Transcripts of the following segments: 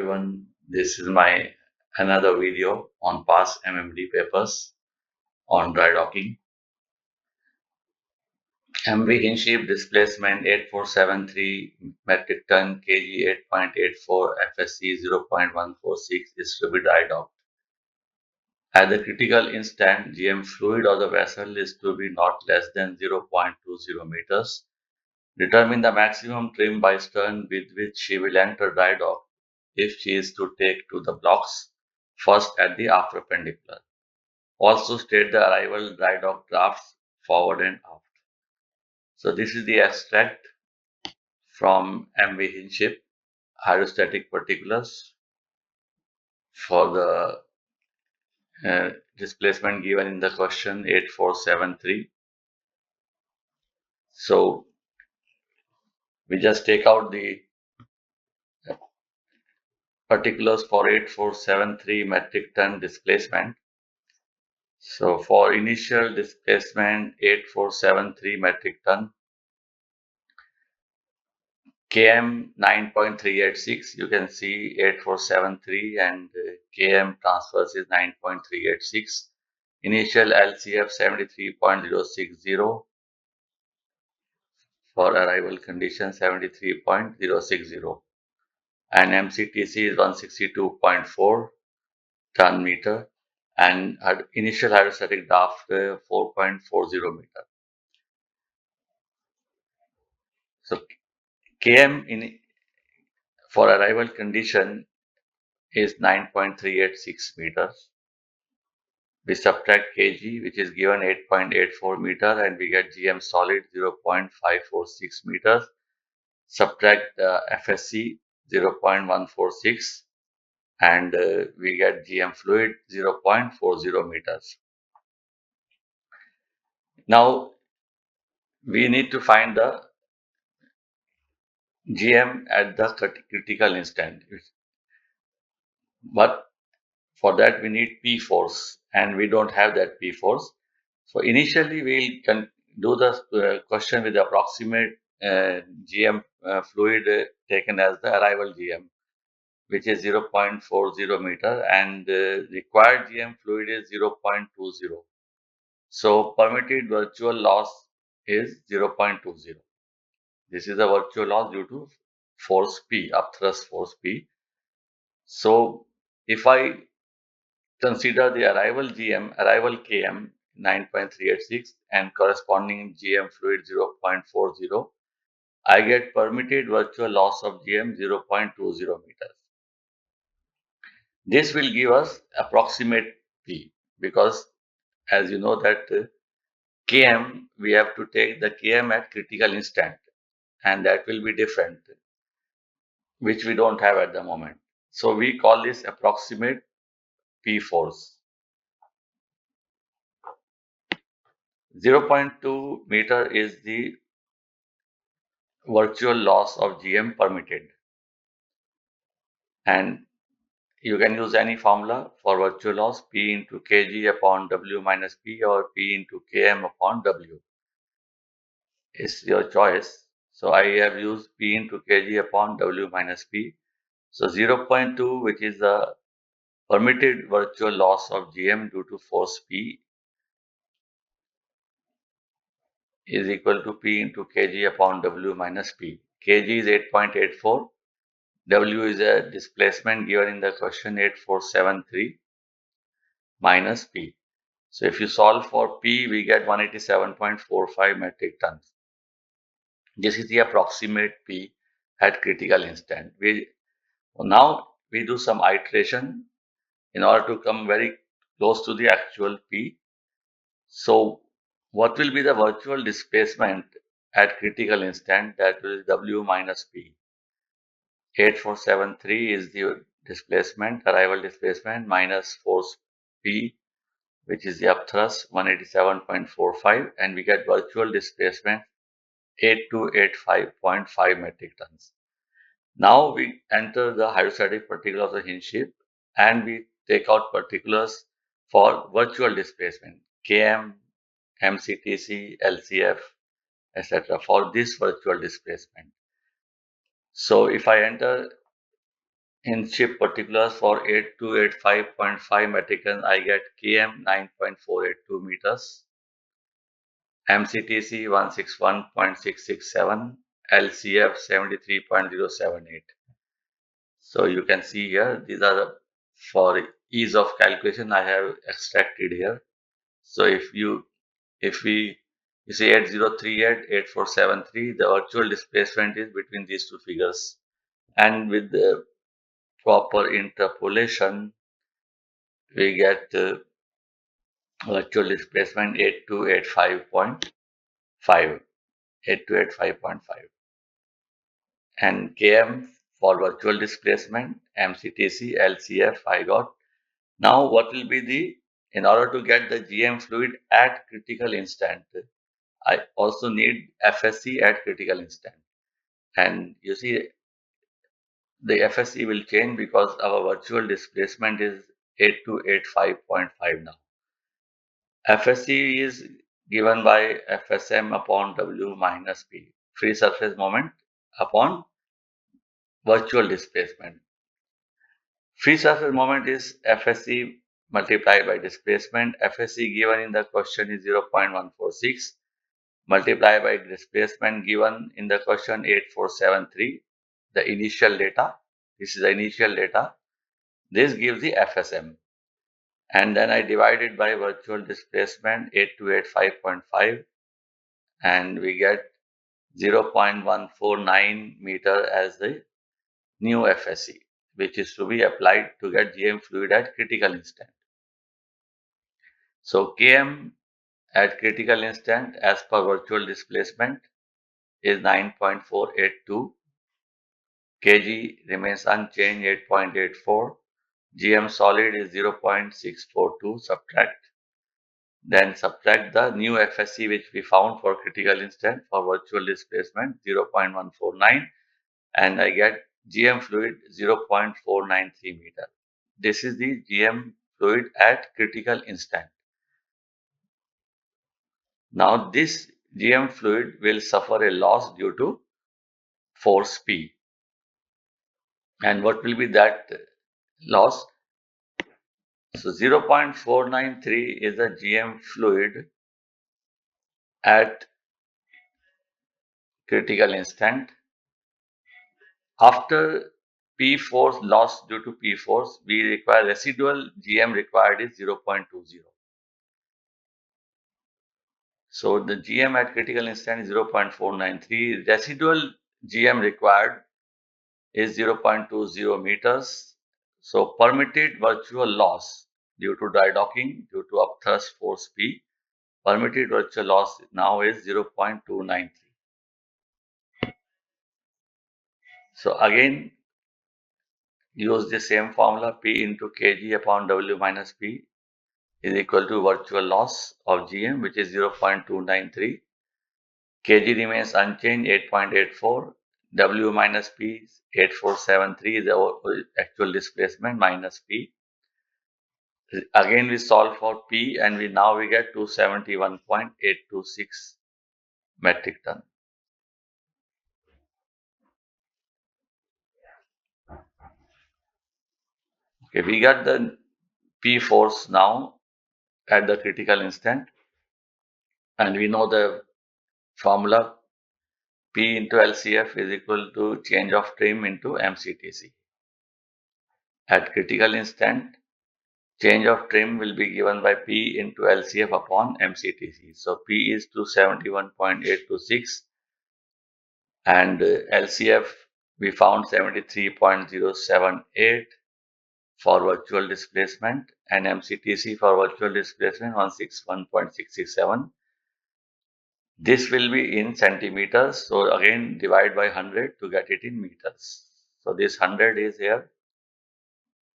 everyone, this is my another video on past MMD papers on dry docking. MV hinge ship displacement 8473 metric ton kg 8.84 FSC 0.146 is to be dry docked. At the critical instant, GM fluid of the vessel is to be not less than 0.20 meters. Determine the maximum trim by stern with which she will enter dry dock if she is to take to the blocks first at the aft perpendicular. Also state the arrival dry dock drafts forward and aft. So this is the extract from MV hinge ship hydrostatic particulars for the displacement given in the question 8473. So we just take out the particulars for 8473 metric ton displacement. So for initial displacement 8473 metric ton, KM 9.386, you can see 8473 and KM transverse is 9.386. Initial LCF 73.060 for arrival condition 73.060 and MCTC is 162.4 ton meter and initial hydrostatic draft 4.40 meter. So KM for arrival condition is 9.386 meters. We subtract kg, which is given 8.84 meter, and we get GM solid 0.546 meters. Subtract FSC 0.146 and we get GM fluid 0.40 meters. Now we need to find the GM at the critical instant, but for that we need P force and we don't have that P force. So initially we'll do the question with the approximate GM fluid taken as the arrival GM, which is 0.40 meter and required GM fluid is 0.20. So permitted virtual loss is 0.20. This is a virtual loss due to force P, upthrust force P. So if I consider the arrival GM, arrival KM 9.386 and corresponding GM fluid 0.40, I get permitted virtual loss of GM 0.20 meters. This will give us approximate P because as you know that KM, we have to take the KM at critical instant and that will be different, which we don't have at the moment. So we call this approximate P force. 0.2 meter is the virtual loss of GM permitted. And you can use any formula for virtual loss, P into kg upon W minus P or P into km upon W. It's your choice. So I have used P into kg upon W minus P. So 0.2, which is the permitted virtual loss of GM due to force P, is equal to P into kg upon W minus P. Kg is 8.84. W is a displacement given in the question 8473 minus P. So if you solve for P, we get 187.45 metric tons. This is the approximate P at critical instant. Now we do some iteration in order to come very close to the actual P. So what will be the virtual displacement at critical instant? That will be W minus P. 8473 is the displacement, arrival displacement minus force P, which is the upthrust 187.45, and we get virtual displacement 8285.5 metric tons. Now we enter the hydrostatic particulars of the hinge ship and we take out particulars for virtual displacement Km, MCTC, LCF, etc. for this virtual displacement. So if I enter In ship particulars for 8285.5 metric tons, I get km 9.482 meters, MCTC 161.667, LCF 73.078. So you can see here, these are for ease of calculation, I have extracted here. So if we you see 8038, 8473, the virtual displacement is between these two figures. And with the proper interpolation, we get virtual displacement 8285.5, 8285.5. And Km for virtual displacement, MCTC, LCF, I got. Now, what will be in order to get the GM fluid at critical instant, I also need FSC at critical instant. And you see, the FSC will change because our virtual displacement is 8285.5 now. FSC is given by FSM upon W minus P, free surface moment upon virtual displacement. Free surface moment is FSC multiplied by displacement. FSC given in the question is 0.146 multiplied by displacement given in the question 8473, the initial data. This is the initial data. This gives the FSM. And then I divide it by virtual displacement 8285.5 and we get 0.149 meter as the new FSC, which is to be applied to get GM fluid at critical instant. So Km at critical instant as per virtual displacement is 9.482. Kg remains unchanged 8.84. GM solid is 0.642. Then subtract the new FSC which we found for critical instant for virtual displacement 0.149 and I get GM fluid 0.493 meter. This is the GM fluid at critical instant. Now this GM fluid will suffer a loss due to force P. And what will be that loss? So 0.493 is the GM fluid at critical instant. After P force loss due to P force, we require residual GM required is 0.20. So the GM at critical instant is 0.493. Residual GM required is 0.20 meters. So permitted virtual loss due to Drydocking due to upthrust force P, permitted virtual loss now is 0.293. So again, use the same formula P into kg upon W minus P is equal to virtual loss of GM, which is 0.293. Kg remains unchanged 8.84. W minus P is 8473 is the actual displacement minus P. Again we solve for P and we get 271.826 metric ton. Okay, we got the P force now at the critical instant and we know the formula P into LCF is equal to change of trim into MCTC. At critical instant, change of trim will be given by P into LCF upon MCTC. So P is 271.826 and LCF we found 73.078 for virtual displacement and MCTC for virtual displacement 161.667. This will be in centimeters. So again divide by 100 to get it in meters. So this 100 is here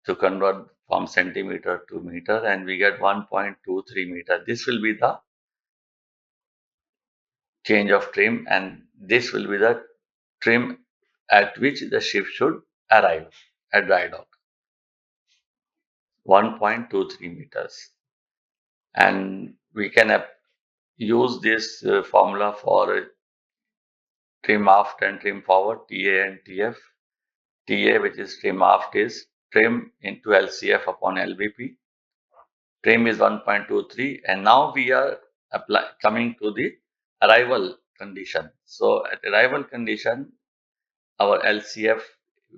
to convert from centimeter to meter and we get 1.23 meter. This will be the change of trim and this will be the trim at which the ship should arrive at dry dock. 1.23 meters. And we can use this formula for trim aft and trim forward, TA and TF. TA, which is trim aft, is trim into LCF upon LBP. Trim is 1.23, and now we are coming to the arrival condition. So at arrival condition, our LCF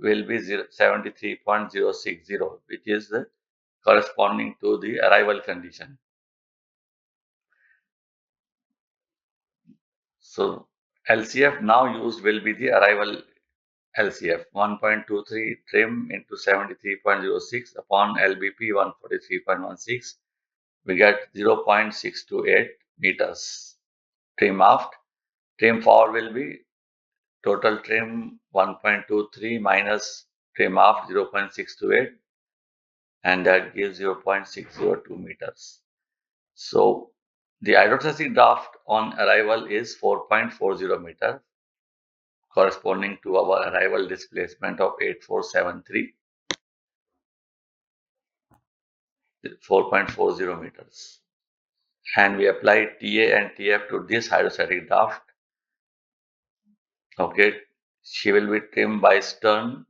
will be 73.060, which is corresponding to the arrival condition. So LCF now used will be the arrival LCF 1.23 trim into 73.06 upon LBP 143.16. We get 0.628 meters. Trim aft. Trim forward will be total trim 1.23 minus trim aft 0.628, and that gives 0.602 meters. So the hydrostatic draft on arrival is 4.40 meters, corresponding to our arrival displacement of 8473, 4.40 meters. And we apply TA and TF to this hydrostatic draft. Okay, she will be trimmed by stern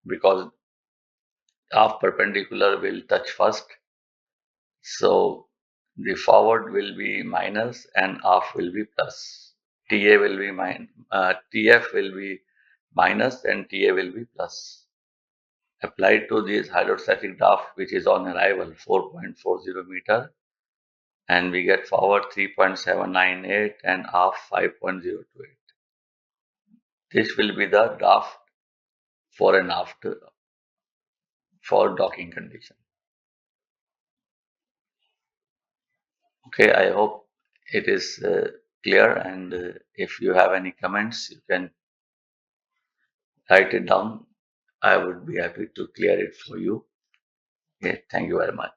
because aft perpendicular will touch first. So the forward will be minus and aft will be plus. TA will be TF will be minus and TA will be plus. Applied to this hydrostatic draft, which is on arrival 4.40 meter, and we get forward 3.798 and aft 5.028. This will be the draft for and after for docking condition. Okay, I hope it is clear, and if you have any comments, you can write it down. I would be happy to clear it for you. Okay, thank you very much.